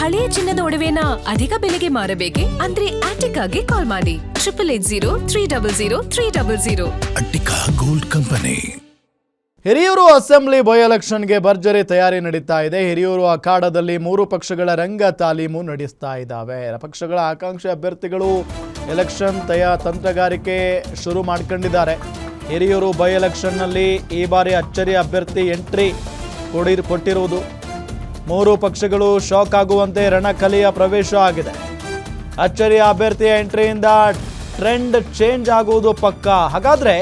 ಹಳೆಯ ಚಿನ್ನದ ಒಡವೆನ ಅಧಿಕ ಬೆಲೆಗೆ ಮಾರಬೇಕೆ ಅಂದ್ರೆ ಆಟಿಕಾಗೆ ಕಾಲ್ ಮಾಡಿ 880300 Attica gold company. Hiriyur assembly by ಎಲೆಕ್ಷನ್ಗೆ ಭರ್ಜರಿ ತಯಾರಿ ನಡೀತಾ ಇದೆ. ಹಿರಿಯೂರು ಅಖಾಡದಲ್ಲಿ 3 ಪಕ್ಷಗಳ ರಂಗ ತಾಲೀಮು ನಡೆಸ್ತಾ ಇದ್ದಾವೆ. ಪಕ್ಷಗಳ ಆಕಾಂಕ್ಷಿ ಅಭ್ಯರ್ಥಿಗಳು ಎಲೆಕ್ಷನ್ ತಂತ್ರಗಾರಿಕೆ ಶುರು ಮಾಡ್ಕೊಂಡಿದ್ದಾರೆ. ಹಿರಿಯೂರು ಬೈ ಎಲೆಕ್ಷನ್ನಲ್ಲಿ ಈ ಬಾರಿ ಅಚ್ಚರಿ ಅಭ್ಯರ್ಥಿ ಎಂಟ್ರಿ ಕೊಟ್ಟಿರುವುದು 3 ಪಕ್ಷಗಳು ಶಾಕ್ ಆಗುವಂತೆ ರಣಕಲಿಯ ಪ್ರವೇಶ ಆಗಿದೆ. ಅಚ್ಚರಿಯ ಅಭ್ಯರ್ಥಿಯ ಎಂಟ್ರಿಯಿಂದ ಟ್ರೆಂಡ್ ಚೇಂಜ್ ಆಗುವುದು ಪಕ್ಕ. ಹಾಗಾದ್ರೆ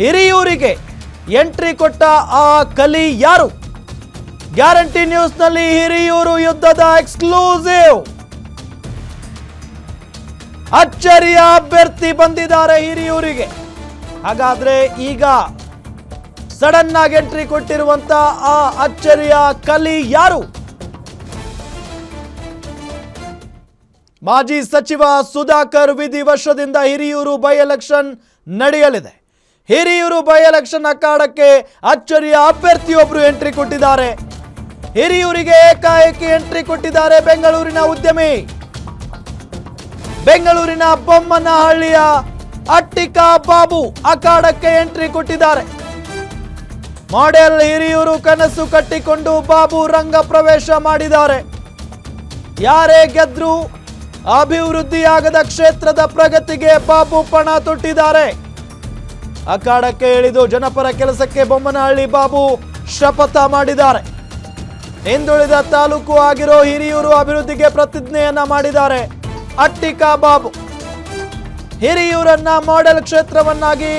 ಹಿರಿಯೂರಿಗೆ ಎಂಟ್ರಿ ಕೊಟ್ಟ ಆ ಕಲಿ ಯಾರು? ಗ್ಯಾರಂಟಿ ನ್ಯೂಸ್ನಲ್ಲಿ ಹಿರಿಯೂರು ಯುದ್ಧದ ಎಕ್ಸ್ಕ್ಲೂಸಿವ್. ಅಚ್ಚರಿಯ ಅಭ್ಯರ್ಥಿ ಬಂದಿದ್ದಾರೆ ಹಿರಿಯೂರಿಗೆ. ಹಾಗಾದ್ರೆ ಈಗ ಸಡನ್ ಆಗಿ ಎಂಟ್ರಿ ಕೊಟ್ಟಿರುವಂತ ಆ ಅಚ್ಚರಿಯ ಕಲಿ ಯಾರು? ಮಾಜಿ ಸಚಿವ ಸುಧಾಕರ್ ವಿಧಿವಶದಿಂದ ಹಿರಿಯೂರು ಬೈ ಎಲೆಕ್ಷನ್ ನಡೆಯಲಿದೆ. ಹಿರಿಯೂರು ಬೈ ಎಲೆಕ್ಷನ್ ಅಖಾಡಕ್ಕೆ ಅಚ್ಚರಿಯ ಅಭ್ಯರ್ಥಿಯೊಬ್ಬರು ಎಂಟ್ರಿ ಕೊಟ್ಟಿದ್ದಾರೆ. ಹಿರಿಯೂರಿಗೆ ಏಕಾಏಕಿ ಎಂಟ್ರಿ ಕೊಟ್ಟಿದ್ದಾರೆ ಬೆಂಗಳೂರಿನ ಉದ್ಯಮಿ, ಬೆಂಗಳೂರಿನ ಬೊಮ್ಮನಹಳ್ಳಿಯ ಅಟ್ಟಿಕಾ ಬಾಬು ಅಖಾಡಕ್ಕೆ ಎಂಟ್ರಿ ಕೊಟ್ಟಿದ್ದಾರೆ. ಮಾಡೆಲ್ ಹಿರಿಯೂರು ಕನಸು ಕಟ್ಟಿಕೊಂಡು ಬಾಬು ರಂಗ ಪ್ರವೇಶ ಮಾಡಿದ್ದಾರೆ. ಯಾರೇ ಗೆದ್ರು ಅಭಿವೃದ್ಧಿಯಾಗದ ಕ್ಷೇತ್ರದ ಪ್ರಗತಿಗೆ ಬಾಬು ಪಣ ತೊಟ್ಟಿದ್ದಾರೆ. ಅಖಾಡಕ್ಕೆ ಇಳಿದು ಜನಪರ ಕೆಲಸಕ್ಕೆ ಬೊಮ್ಮನಹಳ್ಳಿ ಬಾಬು ಶಪಥ ಮಾಡಿದ್ದಾರೆ. ಹಿಂದುಳಿದ ತಾಲೂಕು ಆಗಿರೋ ಹಿರಿಯೂರು ಅಭಿವೃದ್ಧಿಗೆ ಪ್ರತಿಜ್ಞೆಯನ್ನ ಮಾಡಿದ್ದಾರೆ ಅಟ್ಟಿಕಾ ಬಾಬು. ಹಿರಿಯೂರನ್ನ ಮಾಡೆಲ್ ಕ್ಷೇತ್ರವನ್ನಾಗಿ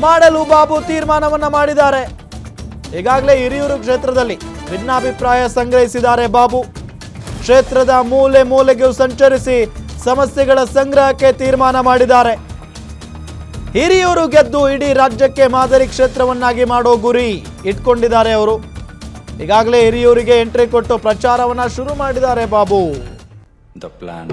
ಮಾಡಲು ಬಾಬು ತೀರ್ಮಾನವನ್ನ ಮಾಡಿದ್ದಾರೆ. ಈಗಾಗಲೇ ಹಿರಿಯೂರು ಕ್ಷೇತ್ರದಲ್ಲಿ ಭಿನ್ನಾಭಿಪ್ರಾಯ ಸಂಗ್ರಹಿಸಿದ್ದಾರೆ ಬಾಬು. ಕ್ಷೇತ್ರದ ಮೂಲೆ ಮೂಲೆಗೂ ಸಂಚರಿಸಿ ಸಮಸ್ಯೆಗಳ ಸಂಗ್ರಹಕ್ಕೆ ತೀರ್ಮಾನ ಮಾಡಿದ್ದಾರೆ. ಹಿರಿಯೂರು ಗೆದ್ದು ಇಡೀ ರಾಜ್ಯಕ್ಕೆ ಮಾದರಿ ಕ್ಷೇತ್ರವನ್ನಾಗಿ ಮಾಡೋ ಗುರಿ ಇಟ್ಕೊಂಡಿದ್ದಾರೆ ಅವರು. ಈಗಾಗಲೇ ಹಿರಿಯೂರಿಗೆ ಎಂಟ್ರಿ ಕೊಟ್ಟು ಪ್ರಚಾರವನ್ನ ಶುರು ಮಾಡಿದ್ದಾರೆ ಬಾಬು. The plan.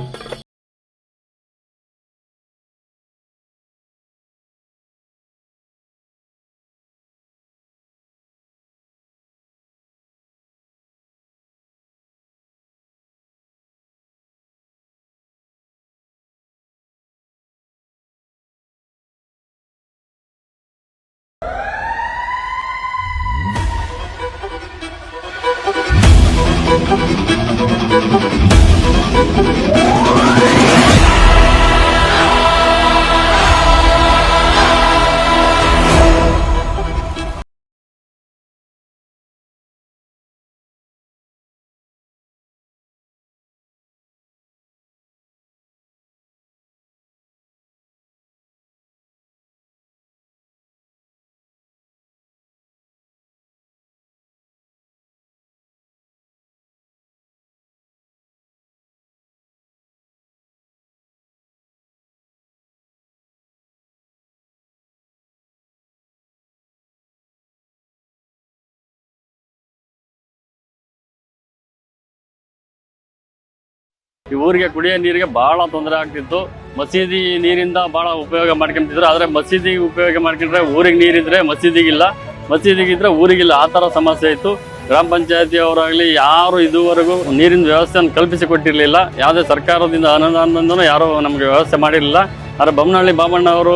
ಈ ಊರಿಗೆ ಕುಡಿಯೋ ನೀರಿಗೆ ಬಹಳ ತೊಂದರೆ ಆಗ್ತಿತ್ತು. ಮಸೀದಿ ನೀರಿಂದ ಬಹಳ ಉಪಯೋಗ ಮಾಡ್ಕೊಂತಿದ್ರು. ಆದ್ರೆ ಮಸೀದಿ ಉಪಯೋಗ ಮಾಡ್ಕೊಂಡ್ರೆ ಊರಿಗೆ ನೀರಿದ್ರೆ ಮಸೀದಿಗಿಲ್ಲ, ಮಸೀದಿಗಿದ್ರೆ ಊರಿಗಿಲ್ಲ, ಆ ತರ ಸಮಸ್ಯೆ ಇತ್ತು. ಗ್ರಾಮ ಪಂಚಾಯತಿ ಅವರಾಗ್ಲಿ ಯಾರು ಇದುವರೆಗೂ ನೀರಿನ ವ್ಯವಸ್ಥೆಯನ್ನು ಕಲ್ಪಿಸಿಕೊಟ್ಟಿರ್ಲಿಲ್ಲ. ಯಾವುದೇ ಸರ್ಕಾರದಿಂದ ಅನುದಾನದಿಂದನೂ ಯಾರು ನಮಗೆ ವ್ಯವಸ್ಥೆ ಮಾಡಿರಲಿಲ್ಲ. ಆದ್ರೆ ಬೊಮ್ಮನಹಳ್ಳಿ ಬಾಬಣ್ಣ ಅವರು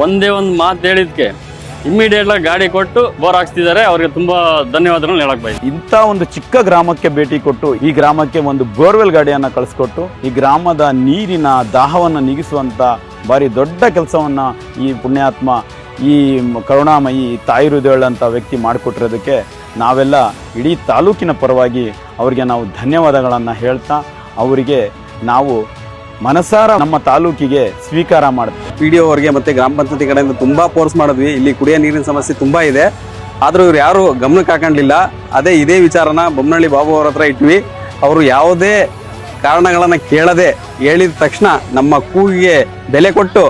ಒಂದೇ ಒಂದು ಮಾತು ಹೇಳಿದ್ಕೆ ಇಮ್ಮಿಡಿಯೇಟ್ ಆಗಿ ಗಾಡಿ ಕೊಟ್ಟು ಬೋರ್ ಹಾಕ್ಸ್ತಿದ್ದಾರೆ. ಅವರಿಗೆ ತುಂಬಾ ಧನ್ಯವಾದಗಳನ್ನು ಹೇಳಕ್ ಬಯಸ್ತೀನಿ. ಇಂಥ ಒಂದು ಚಿಕ್ಕ ಗ್ರಾಮಕ್ಕೆ ಭೇಟಿ ಕೊಟ್ಟು ಈ ಗ್ರಾಮಕ್ಕೆ ಒಂದು ಬೋರ್ವೆಲ್ ಗಾಡಿಯನ್ನ ಕಳಿಸ್ಕೊಟ್ಟು ಈ ಗ್ರಾಮದ ನೀರಿನ ದಾಹವನ್ನು ನೀಗಿಸುವಂತ ಬಾರಿ ದೊಡ್ಡ ಕೆಲಸವನ್ನ ಈ ಪುಣ್ಯಾತ್ಮ, ಈ ಕರುಣಾಮಯಿ ತಾಯಿ ಹೃದಯಳ್ಳಂತ ವ್ಯಕ್ತಿ ಮಾಡಿಕೊಟ್ಟಿರೋದಕ್ಕೆ ನಾವೆಲ್ಲ ಇಡೀ ತಾಲೂಕಿನ ಪರವಾಗಿ ಅವರಿಗೆ ನಾವು ಧನ್ಯವಾದಗಳನ್ನು ಹೇಳ್ತಾ ಅವರಿಗೆ ನಾವು ಮನಸಾರ ನಮ್ಮ ತಾಲೂಕಿಗೆ ಸ್ವೀಕಾರ ಮಾಡ್ತೀವಿ. PDO ಅವರಿಗೆ ಮತ್ತೆ ಗ್ರಾಮ ಪಂಚಾಯತಿ ಕಡೆಯಿಂದ ತುಂಬಾ ಫೋರ್ಸ್ ಮಾಡಿದ್ವಿ. ಇಲ್ಲಿ ಕುಡಿಯೋ ನೀರಿನ ಸಮಸ್ಯೆ ತುಂಬಾ ಇದೆ, ಆದ್ರೂ ಇವ್ರು ಯಾರು ಗಮನಕ್ಕೆ ಹಾಕೊಂಡಿಲ್ಲ. ಇದೇ ವಿಚಾರನ ಬೊಮ್ಮನಹಳ್ಳಿ ಬಾಬು ಅವ್ರ ಹತ್ರ ಇಟ್ವಿ. ಅವರು ಯಾವುದೇ ಕಾರಣಗಳನ್ನ ಕೇಳದೆ ಹೇಳಿದ ತಕ್ಷಣ ನಮ್ಮ ಕೂಗಿಗೆ ಬೆಲೆ ಕೊಟ್ಟು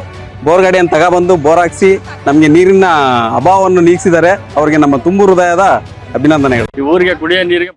ಬೋರ್ ಗಾಡಿಯನ್ನು ತಗೊಬಂದು ಬೋರ್ ಹಾಕ್ಸಿ ನಮಗೆ ನೀರಿನ ಅಭಾವವನ್ನು ನೀಗಿಸಿದ್ದಾರೆ. ಅವರಿಗೆ ನಮ್ಮ ತುಂಬು ಹೃದಯದ ಅಭಿನಂದನೆಗಳು. ಈ ಊರಿಗೆ ಕುಡಿಯೋ ನೀರಿಗೆ